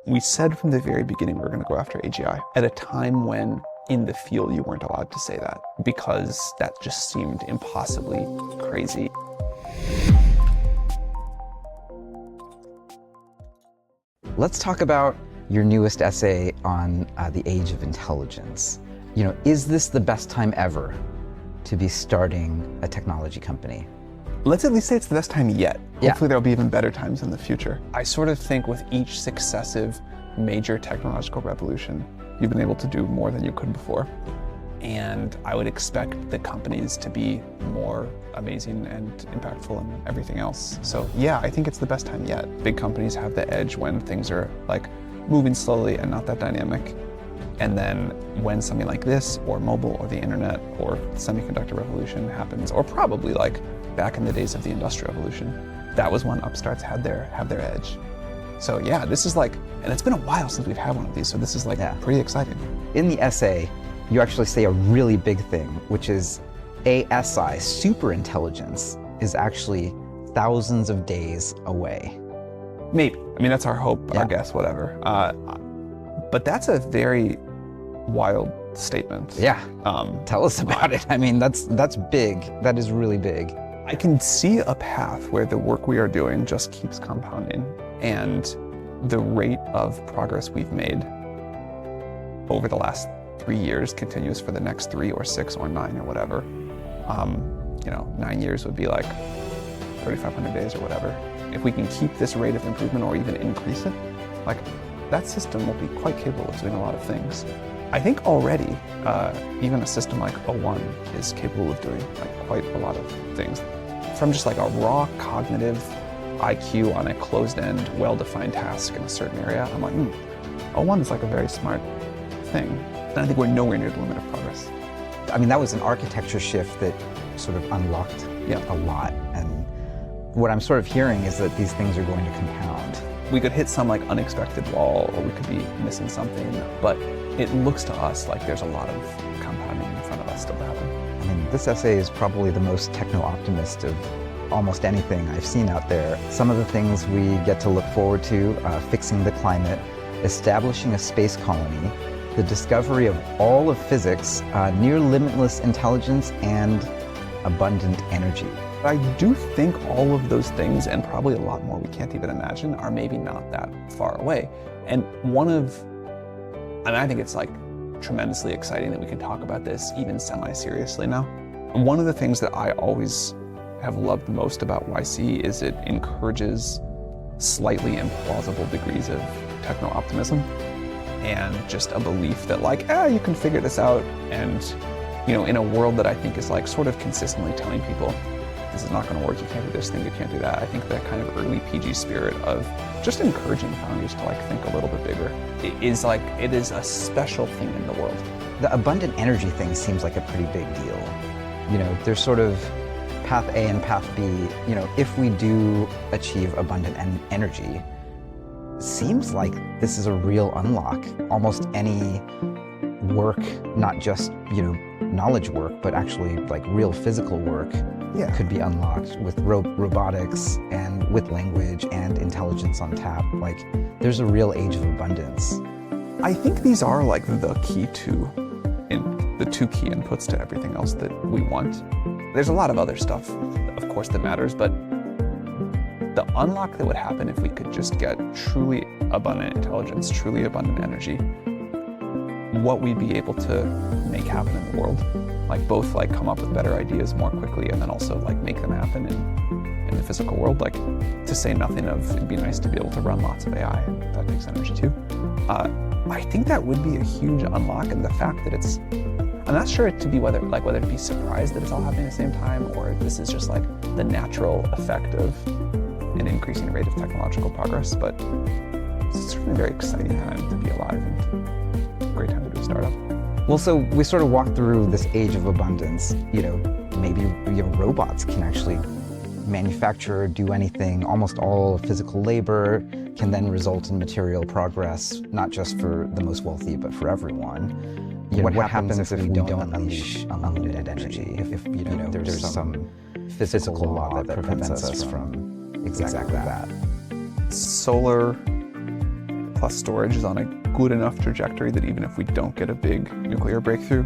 We said from the very beginning we were going to go after AGI at a time when in the field you weren't allowed to say that because that just seemed impossibly crazy. Let's talk about your newest essay on the age of intelligence. Is this the best time ever to be starting a technology company? Let's at least say it's the best time yet. Yeah. Hopefully there'll be even better times in the future. I sort of think with each successive major technological revolution, you've been able to do more than you could before. And I would expect the companies to be more amazing and impactful and everything else. So yeah, I think it's the best time yet. Big companies have the edge when things are like moving slowly and not that dynamic. And then when something like this or mobile or the internet or the semiconductor revolution happens, or probably like back in the days of the Industrial Revolution, that was when upstarts have their edge. So yeah, this is like, and it's been a while since we've had one of these, so this is like pretty exciting. In the essay, you actually say a really big thing, which is ASI, superintelligence, is actually thousands of days away. Maybe. I mean, that's our hope, our guess, whatever. But that's a very wild statement. Yeah. Tell us about it. I mean, that's big. That is really big. I can see a path where the work we are doing just keeps compounding, and the rate of progress we've made over the last 3 years continues for the next 3 or 6 or 9 or whatever. 9 years would be like 3,500 days or whatever. If we can keep this rate of improvement or even increase it, like that system will be quite capable of doing a lot of things. I think already, even a system like O1 is capable of doing like quite a lot of things. From just like a raw cognitive IQ on a closed-end, well-defined task in a certain area, I'm like, O1 is like a very smart thing. And I think we're nowhere near the limit of progress. I mean, that was an architecture shift that sort of unlocked a lot. And what I'm sort of hearing is that these things are going to compound. We could hit some like unexpected wall, or we could be missing something, but it looks to us like there's a lot of compounding in front of us still to happen. I mean, this essay is probably the most techno-optimist of almost anything I've seen out there. Some of the things we get to look forward to, fixing the climate, establishing a space colony, the discovery of all of physics, near limitless intelligence, and abundant energy. I do think all of those things, and probably a lot more we can't even imagine, are maybe not that far away. And I think it's like tremendously exciting that we can talk about this even semi-seriously now. And one of the things that I always have loved most about YC is it encourages slightly implausible degrees of techno-optimism and just a belief that like, you can figure this out. And, in a world that I think is like sort of consistently telling people, this is not going to work, you can't do this thing, you can't do that. I think that kind of early PG spirit of just encouraging founders to like think a little bit bigger. It is a special thing in the world. The abundant energy thing seems like a pretty big deal. There's sort of path A and path B. If we do achieve abundant energy, seems like this is a real unlock. Almost any work, not just, knowledge work, but actually like real physical work could be unlocked with robotics and with language and intelligence on tap. Like, there's a real age of abundance. I think these are like the two key inputs to everything else that we want. There's a lot of other stuff, of course, that matters, but the unlock that would happen if we could just get truly abundant intelligence, truly abundant energy, what we'd be able to make happen in the world, like both like come up with better ideas more quickly and then also like make them happen in the physical world. Like, to say nothing of, it'd be nice to be able to run lots of AI, and that takes energy too. I think that would be a huge unlock, and the fact that I'm not sure to be whether to be surprised that it's all happening at the same time, or this is just like the natural effect of an increasing rate of technological progress, but it's certainly a very exciting time to be alive and a great time to do a startup. Well, so we sort of walked through this age of abundance. Maybe robots can actually manufacture, do anything. Almost all physical labor can then result in material progress, not just for the most wealthy, but for everyone. What happens if we don't unleash unlimited energy? If there's some physical law that prevents us from exactly that. Solar plus storage is on a good enough trajectory that even if we don't get a big nuclear breakthrough,